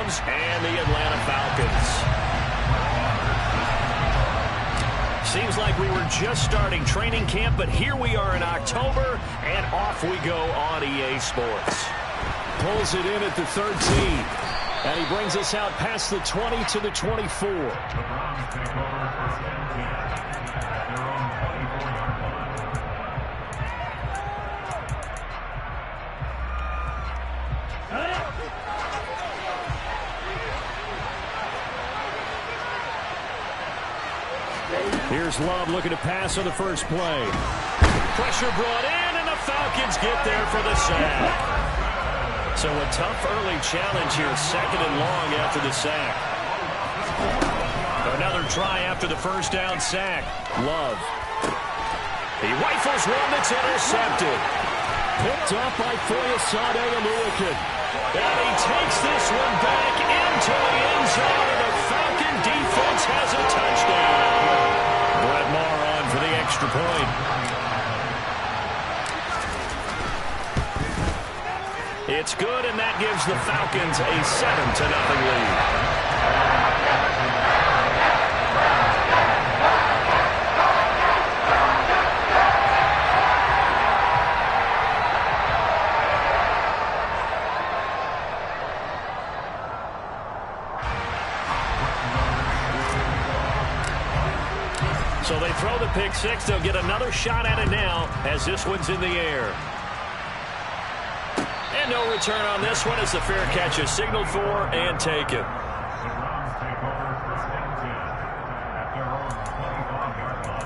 Browns and the Atlanta Falcons. Seems like we were just starting training camp, but here we are in October, and off we go on EA Sports. Pulls it in at the 13, and he brings us out past the 20 to the 24. The Browns take over first and 10 at their own 24-yard line. Here's Love looking to pass on the first play. Pressure brought in, and the Falcons get there for the sack. So a tough early challenge here, second and long after the sack. Another try after the first down sack. Love. He rifles one that's intercepted. Picked up by Foyesade Oluokun. And he takes this one back into the end zone, and the Falcon defense has a touchdown. Brett Maher on for the extra point. It's good, and that gives the Falcons a 7-0 lead. So they throw the pick six. They'll get another shot at it now as this one's in the air. And no return on this one as the fair catch is signaled for and taken. The Browns take over first and 10 at their own 25-yard line.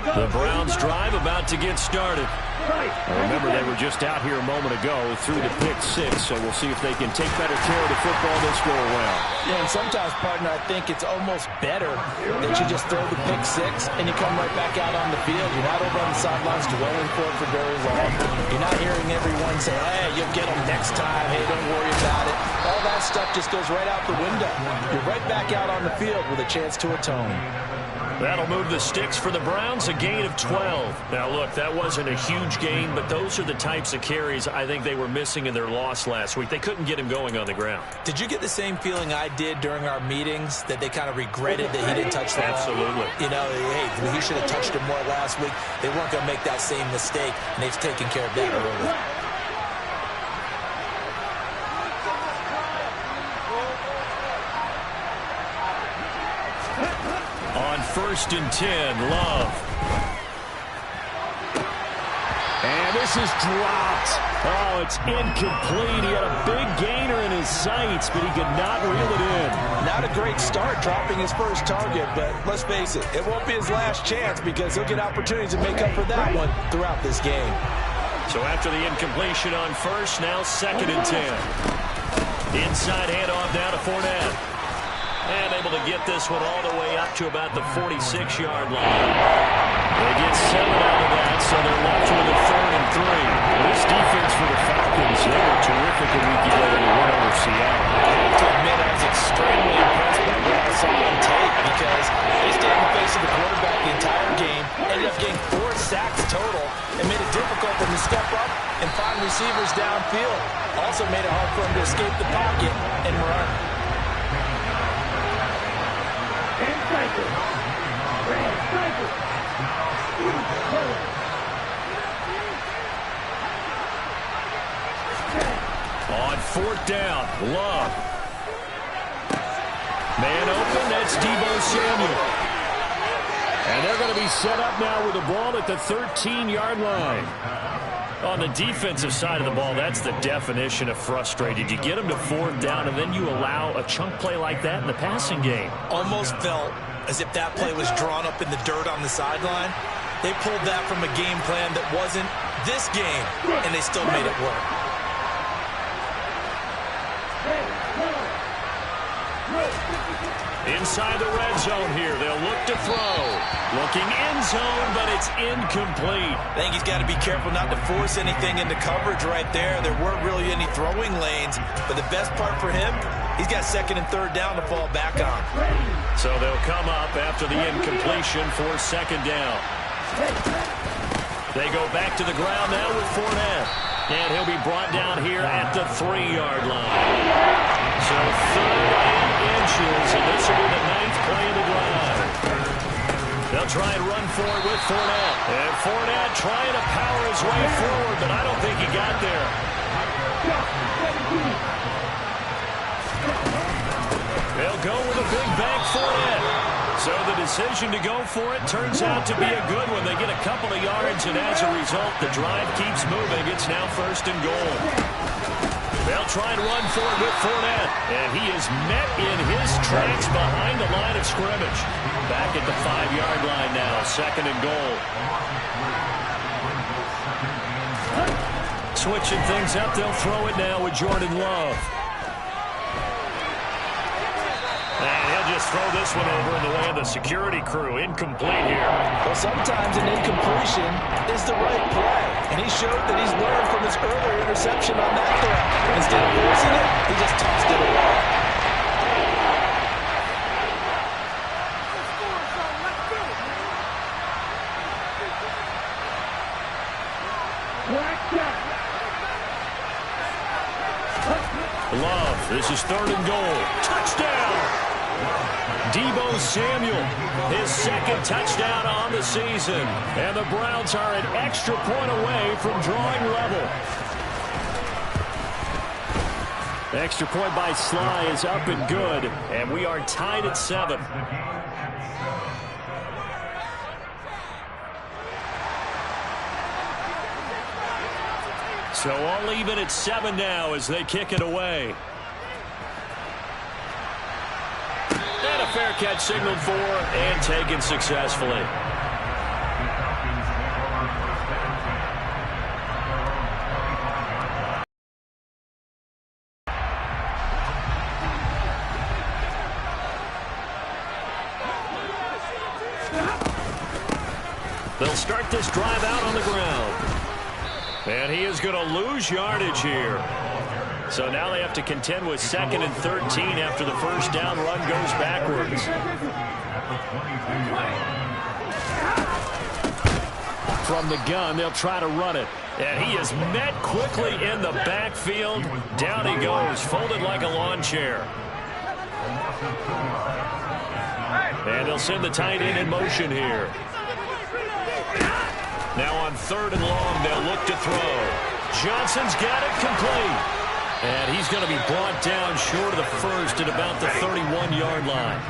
The Browns drive about to get started. Remember, they were just out here a moment ago through the pick six, so we'll see if they can take better care of the football this go around. Yeah, and sometimes, partner, I think it's almost better that you just throw the pick six and you come right back out on the field. You're not over on the sidelines dwelling for it for very long. You're not hearing everyone say, hey, you'll get them next time. Hey, don't worry about it. All that stuff just goes right out the window. You're right back out on the field with a chance to atone. That'll move the sticks for the Browns, a gain of 12. Now, look, that wasn't a huge gain, but those are the types of carries I think they were missing in their loss last week. They couldn't get him going on the ground. Did you get the same feeling I did during our meetings, that they kind of regretted that he didn't touch the ball? Absolutely. You know, hey, he should have touched him more last week. They weren't going to make that same mistake, and they've taken care of that early. First and 10, Love. And this is dropped. Oh, it's incomplete. He had a big gainer in his sights, but he could not reel it in. Not a great start dropping his first target, but let's face it, it won't be his last chance because he'll get opportunities to make up for that one throughout this game. So after the incompletion on first, now second and 10. Inside handoff down to Fournette. And able to get this one all the way up to about the 46-yard line. They get 7 out of that, so they're left with a 3rd and 3. This defense for the Falcons, they were terrific a week ago in the win over Seattle. I have to admit, I was extremely impressed by what I saw on tape because they stayed in the face of the quarterback the entire game, ended up getting 4 sacks total, and made it difficult for them to step up and find receivers downfield. Also made it hard for them to escape the pocket and run. On 4th down, Love. Man open, that's Deebo Samuel. And they're going to be set up now with the ball at the 13-yard line. On the defensive side of the ball, that's the definition of frustrated. You get them to 4th down, and then you allow a chunk play like that in the passing game. Almost felt as if that play was drawn up in the dirt on the sideline. They pulled that from a game plan that wasn't this game, and they still made it work. Inside the red zone here, they'll look to throw. Looking end zone, but it's incomplete. I think he's got to be careful not to force anything into coverage right there. There weren't really any throwing lanes, but the best part for him, he's got 2nd and 3rd down to fall back on. come up after the incompletion for second down. They go back to the ground now with Fournette. And he'll be brought down here at the 3-yard line. So 3rd and inches, and this will be the 9th play of the drive. They'll try and run for it with Fournette. And Fournette trying to power his way forward, but I don't think he got there. They'll go with a big bank Fournette. So the decision to go for it turns out to be a good one. They get a couple of yards, and as a result, the drive keeps moving. It's now 1st and goal. They'll try and run for it with Fournette. And he is met in his tracks behind the line of scrimmage. Back at the 5-yard line now, 2nd and goal. Switching things up, they'll throw it now with Jordan Love. And he'll just throw this one over in the way of the security crew. Incomplete here. Well, sometimes an incompletion is the right play. And he showed that he's learned from his earlier interception on that throw. Instead of forcing it, he just tossed it away. Love, this is 3rd and goal. Touchdown! Deebo Samuel, his 2nd touchdown on the season. And the Browns are an extra point away from drawing level. Extra point by Sly is up and good, and we are tied at 7. So all even at 7 now as they kick it away. And a fair catch signaled for and taken successfully. They'll start this drive out on the ground. And he is going to lose yardage here. So now they have to contend with 2nd and 13 after the first down run goes backwards. From the gun, they'll try to run it. And he is met quickly in the backfield. Down he goes, folded like a lawn chair. And they'll send the tight end in motion here. Now on 3rd and long, they'll look to throw. Johnson's got it complete. And he's going to be brought down short of the first at about the 31-yard line.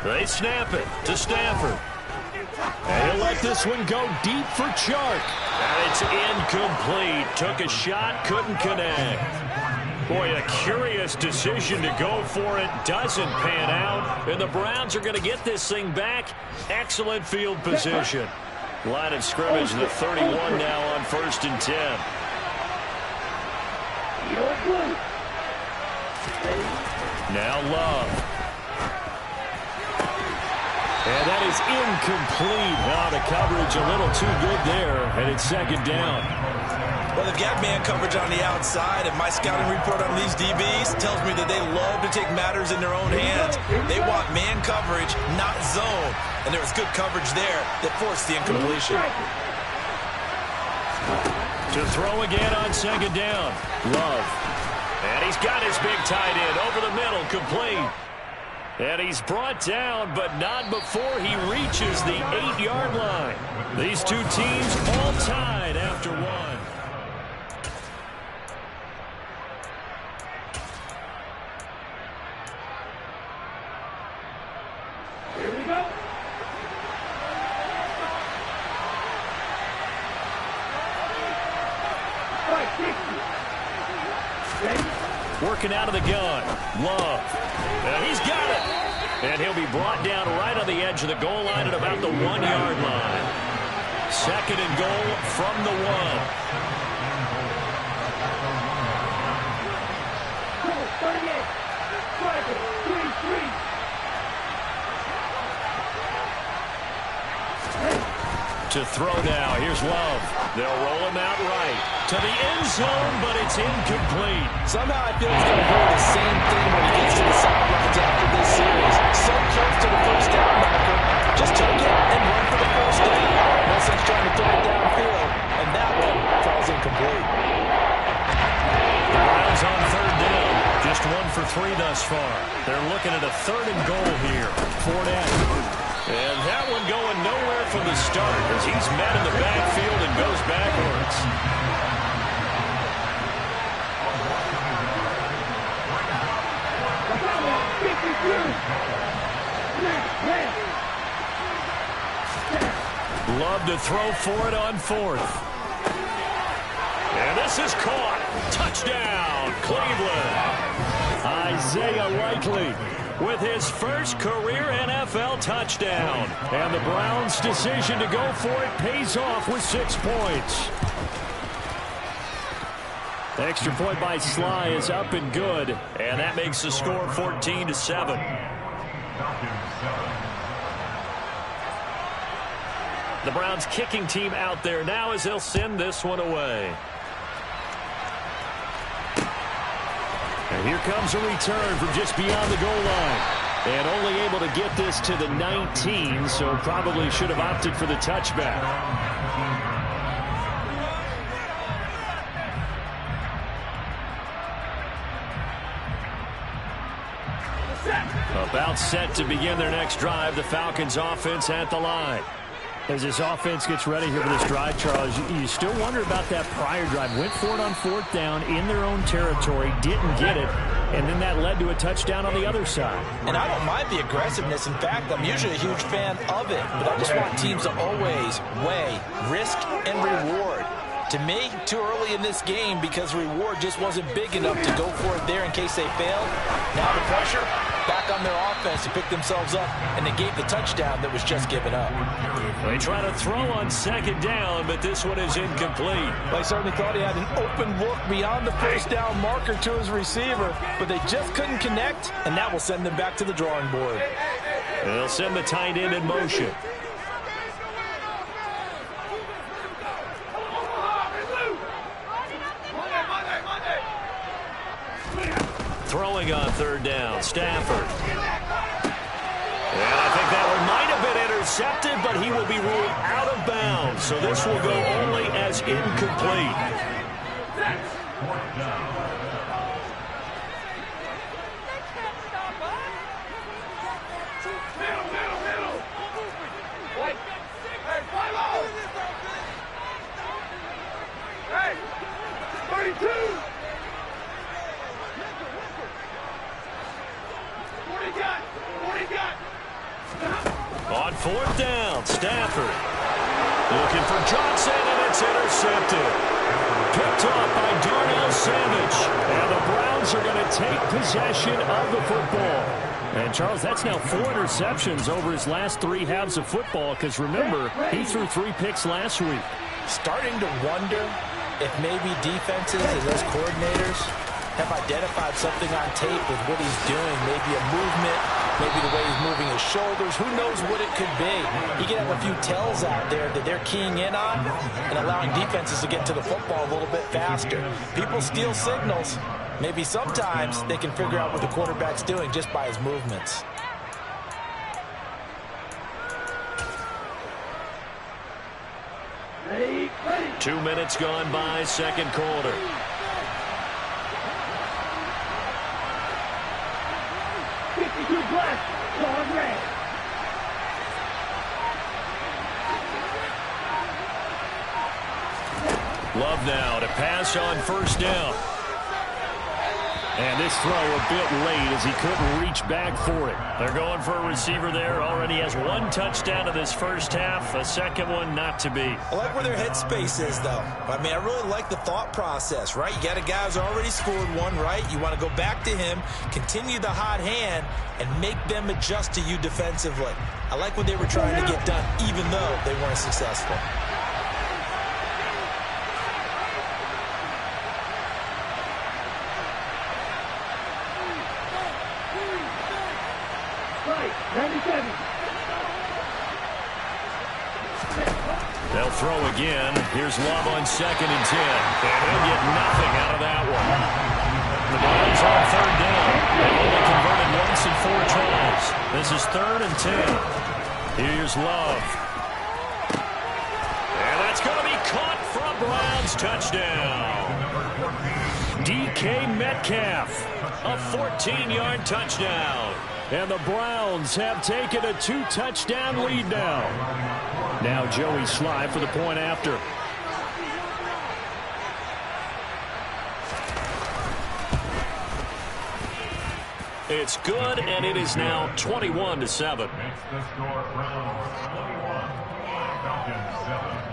They snap it to Stafford. And he'll let this one go deep for Chark. And it's incomplete. Took a shot, couldn't connect. Boy, a curious decision to go for it. Doesn't pan out. And the Browns are going to get this thing back. Excellent field position. Line of scrimmage, the 31 now on 1st and 10. Now Love. And that is incomplete. Now the coverage a little too good there, and it's 2nd down. Well, they've got man coverage on the outside, and my scouting report on these DBs tells me that they love to take matters in their own hands. They want man coverage, not zone. And there was good coverage there that forced the incompletion. To throw again on 2nd down. Love. And he's got his big tight end over the middle, complete. And he's brought down, but not before he reaches the 8-yard line. These two teams all tied after one. Here we go. Working out of the gun. Love. And he's got it. And he'll be brought down right on the edge of the goal line at about the 1-yard line. 2nd and goal from the 1. To throw now. Here's Love. They'll roll him out right to the end zone, but it's incomplete. Somehow I feel he's going to hear the same thing when he gets to the sidelines after this series. So close to the first down marker. Just take it and run for the first down. No sense trying to throw it downfield. And that one falls incomplete. The Browns on third down. Just 1 for 3 thus far. They're looking at a 3rd and goal here. Fournette. And that one going nowhere from the start as he's met in the backfield and goes backwards. Love to throw for it on 4th. And this is caught. Touchdown, Cleveland. Isaiah Likely with his first career NFL touchdown. And the Browns' decision to go for it pays off with 6 points. The extra point by Sly is up and good. And that makes the score 14-7. The Browns kicking team out there now as they'll send this one away. And here comes a return from just beyond the goal line. And only able to get this to the 19, so probably should have opted for the touchback. About set to begin their next drive. The Falcons offense at the line. As this offense gets ready here for this drive, Charles, you still wonder about that prior drive. Went for it on 4th down in their own territory, didn't get it, and then that led to a touchdown on the other side. And I don't mind the aggressiveness. In fact, I'm usually a huge fan of it, but I just want teams to always weigh risk and reward. To me, too early in this game because reward just wasn't big enough to go for it there in case they failed. Now the pressure back on their offense to pick themselves up, and they gave the touchdown that was just given up. They try to throw on 2nd down, but this one is incomplete. They certainly thought he had an open look beyond the first down marker to his receiver, but they just couldn't connect, and that will send them back to the drawing board. They'll send the tight end in motion. Throwing on 3rd down, Stafford. And I think that one might have been intercepted, but he will be ruled out of bounds. So this will go only as incomplete. On 4th down, Stafford looking for Johnson, and it's intercepted. Picked off by Darnell Savage, and the Browns are going to take possession of the football. And, Charles, that's now 4 interceptions over his last 3 halves of football, because, remember, he threw 3 picks last week. Starting to wonder if maybe defenses and those coordinators have identified something on tape with what he's doing, maybe a movement, maybe the way he's moving his shoulders. Who knows what it could be? He could have a few tells out there that they're keying in on and allowing defenses to get to the football a little bit faster. People steal signals. Maybe sometimes they can figure out what the quarterback's doing just by his movements. Ready. 2 minutes gone by, 2nd quarter. Love now to pass on 1st down. And this throw a bit late as he couldn't reach back for it. They're going for a receiver there. Already has 1 touchdown in this first half. A 2nd one not to be. I like where their headspace is, though. I mean, I really like the thought process, right? You got a guy who's already scored 1, right? You want to go back to him, continue the hot hand, and make them adjust to you defensively. I like what they were trying to get done, even though they weren't successful. They'll throw again. Here's Love on 2nd and 10. And he'll get nothing out of that one. The Browns on 3rd down. They've only converted once in 4 tries. This is 3rd and 10. Here's Love. And that's going to be caught for a Browns touchdown. DK Metcalf, a 14-yard touchdown. And the Browns have taken a 2-touchdown lead now. Now Joey Sly for the point after. It's good, and it is now 21-7. Makes the score Browns 21, Falcons 7.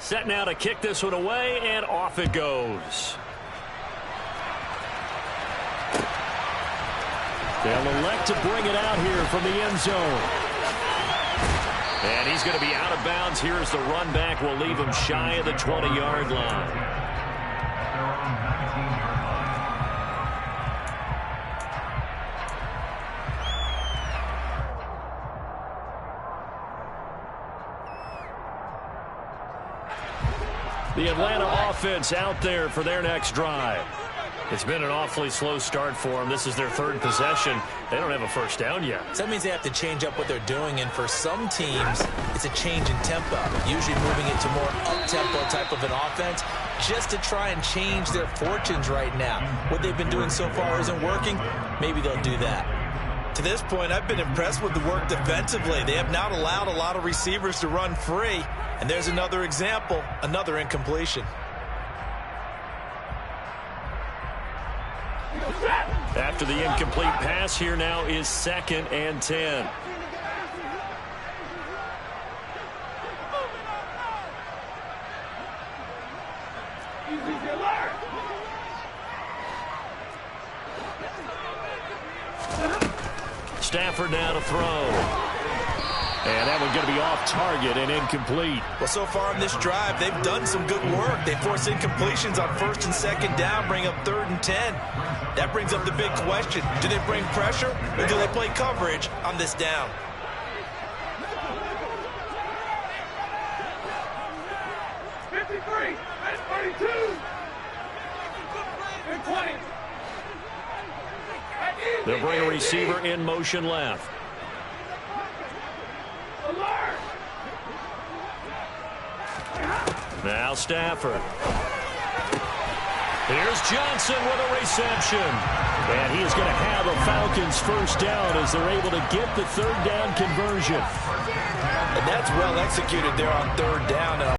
Set now to kick this one away, and off it goes. They'll elect to bring it out here from the end zone. And he's going to be out of bounds here as the run back will leave him shy of the 20-yard line. The Atlanta offense out there for their next drive. It's been an awfully slow start for them. This is their 3rd possession. They don't have a first down yet. So that means they have to change up what they're doing, and for some teams, it's a change in tempo, usually moving it to more up-tempo type of an offense just to try and change their fortunes right now. What they've been doing so far isn't working. Maybe they'll do that. To this point, I've been impressed with the work defensively. They have not allowed a lot of receivers to run free. And there's another example, another incompletion. After the incomplete pass, here now is 2nd and 10. Stafford now to throw. And that one's going to be off target and incomplete. Well, so far in this drive, they've done some good work. They force incompletions on 1st and 2nd down, bring up 3rd and 10. That brings up the big question. Do they bring pressure or do they play coverage on this down? They'll bring a receiver in motion left. Now Stafford. Here's Johnson with a reception. And he is going to have a Falcons first down as they're able to get the 3rd down conversion. And that's well executed there on 3rd down. And